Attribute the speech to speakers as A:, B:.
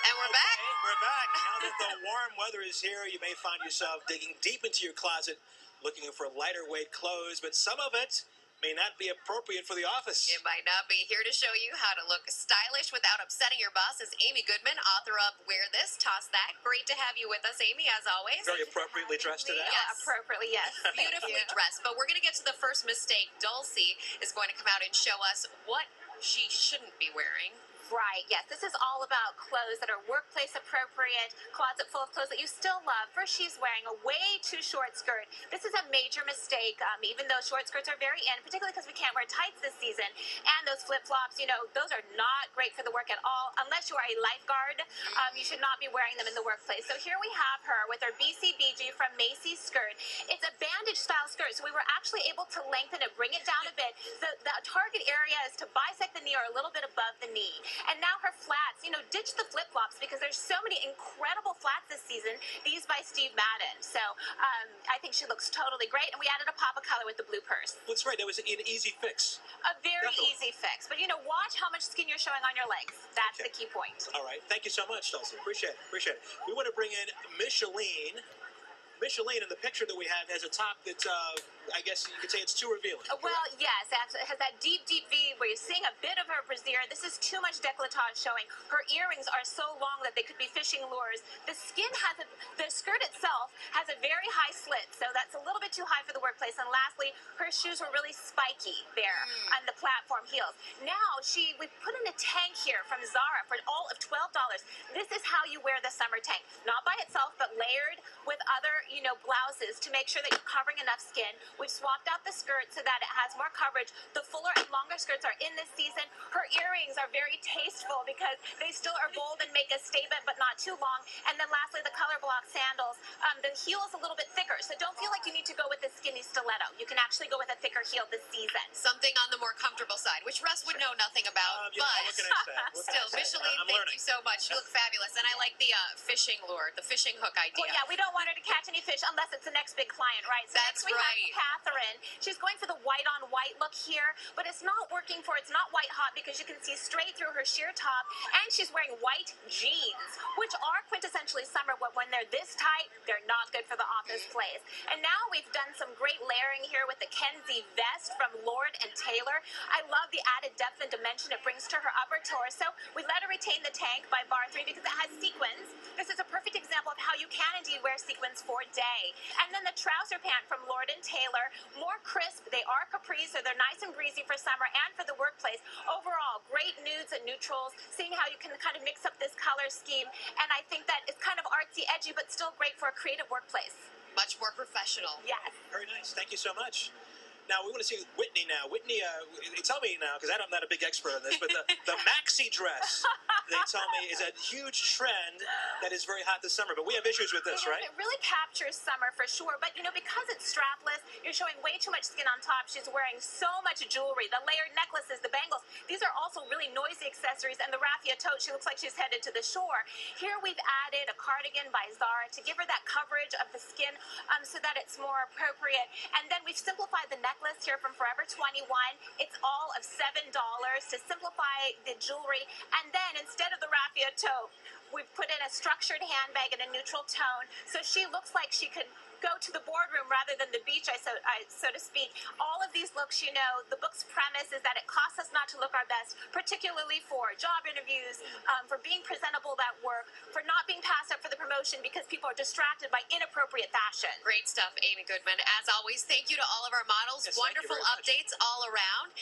A: And we're back.
B: Okay, we're back. Now that the warm weather is here, you may find yourself digging deep into your closet looking for lighter weight clothes, but some of it may not be appropriate for the office.
A: It might not be. Here to show you how to look stylish without upsetting your boss is Amy Goodman, author of Wear This, Toss That. Great to have you with us, Amy, as always.
B: Very appropriately dressed today.
A: Yes.
C: Appropriately, yes.
A: Beautifully dressed. But we're going to get to the first mistake. Dulcie is going to come out and show us what she shouldn't be wearing.
C: Right, yes. This is all about clothes that are workplace appropriate, closet full of clothes that you still love. First, she's wearing a way too short skirt. This is a major mistake, even though short skirts are very in, particularly because we can't wear tights this season. And those flip-flops, you know, those are not great for the work at all. Unless you are a lifeguard, you should not be wearing them in the workplace. So here we have her with her BCBG from Macy's skirt. It's a bandage-style skirt, so we were actually able to lengthen it, bring it down a bit. The target area is to bisect the knee or a little bit above the knee. And now her flats, you know, ditch the flip-flops because there's so many incredible flats this season, these by Steve Madden. So I think she looks totally great. And we added a pop of color with the blue purse.
B: That's right. That was an easy fix.
C: A very easy fix. But, you know, watch how much skin you're showing on your legs. That's the key point.
B: All right. Thank you so much, Dulcie. Appreciate it. Appreciate it. We want to bring in Micheline. Micheline, in the picture that we have, has a top that I guess you could say it's too revealing.
C: Well, yes, it has that deep, deep V where you're seeing a bit of her brassiere. This is too much décolletage showing. Her earrings are so long that they could be fishing lures. The skirt itself has a very high slit, so that's a little bit too high for the workplace. And lastly, her shoes were really spiky there on the platform heels. Now, we put in a tank here from Zara for all of $12. This is how you wear the summer tank. Not by itself, but layered with other blouses to make sure that you're covering enough skin. We've swapped out the skirt so that it has more coverage. The fuller and longer skirts are in this season. Her earrings are very tasteful because they still are bold and make a statement, but not too long. And then lastly, the color block sandals. The heel is a little bit thicker, so don't feel like you need to go with the skinny stiletto. You can actually go with a thicker heel this season.
A: Something on the more comfortable side, which Russ would know nothing about,
B: but
A: still, Micheline, thank you so much. You look fabulous. And I like the fishing lure, the fishing hook idea.
C: Well, yeah, we don't want her to catch any fish unless it's the next big client, right? So
A: That's
C: next we have Catherine. She's going for the white-on-white look here, but it's not working for her. It's not white hot because you can see straight through her sheer top, and she's wearing white jeans, which are quintessentially summer, but when they're this tight, they're not good for the office place. And now we've done some great layering here with the Kenzie vest from Lord & Taylor. I love the added depth and dimension it brings to her upper torso. We let her retain the tank by bar 3 because it has sequins. This is a perfect example of how you can indeed wear sequins for day. And then the trouser pant from Lord & Taylor, more crisp. They are capris, so they're nice and breezy for summer and for the workplace. Overall, great nudes and neutrals, seeing how you can kind of mix up this color scheme. And I think that it's kind of artsy, edgy, but still great for a creative workplace.
A: Much more professional.
C: Yes.
B: Very nice. Thank you so much. Now, we want to see Whitney now. Whitney, tell me now, because I'm not a big expert on this, but the maxi dress, they tell me, is a huge trend that is very hot this summer. But we have issues with this, right?
C: It really captures summer for sure. But, you know, because it's strapless, you're showing way too much skin on top. She's wearing so much jewelry, the layered necklaces, the bangles. These are also really noisy accessories. And the raffia tote, she looks like she's headed to the shore. Here we've added a cardigan by Zara to give her that coverage of the skin so that it's more appropriate. And then we've simplified the necklace here from Forever 21. It's all of $7 to simplify the jewelry. And then instead of the raffia tote, we've put in a structured handbag in a neutral tone. So she looks like she could go to the boardroom rather than the beach, so to speak. All of these looks, you know, the book's premise is that it costs us not to look our best, particularly for job interviews, for being presentable at work, for not being passed up for the promotion because people are distracted by inappropriate fashion.
A: Great stuff, Amy Goodman. As always, thank you to all of our models.
B: Yes,
A: wonderful updates all around.